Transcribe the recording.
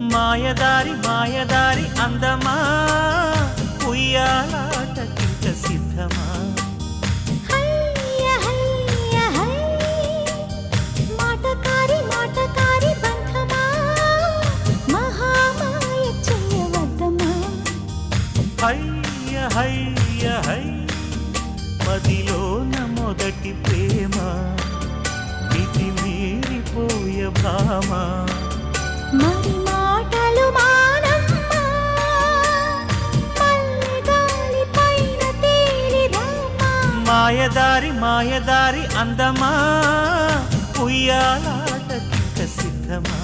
మాయదారి మాయదారి అందమా ఉయ్యాలాటకింక సిద్ధమా మాటకారి మాటకారి బంధమా మహామాయ చెయ్యవద్దమా హయ్య హయ్య హై మదిలోన మొదటి ప్రేమ మితి మీరిపోయ భామ మరి మాటలు మానమ్మా మల్లెగాలి పైన తేలి రామా మాయదారి మాయదారి అందమా ఉయ్యాలాటకింక సిద్ధమా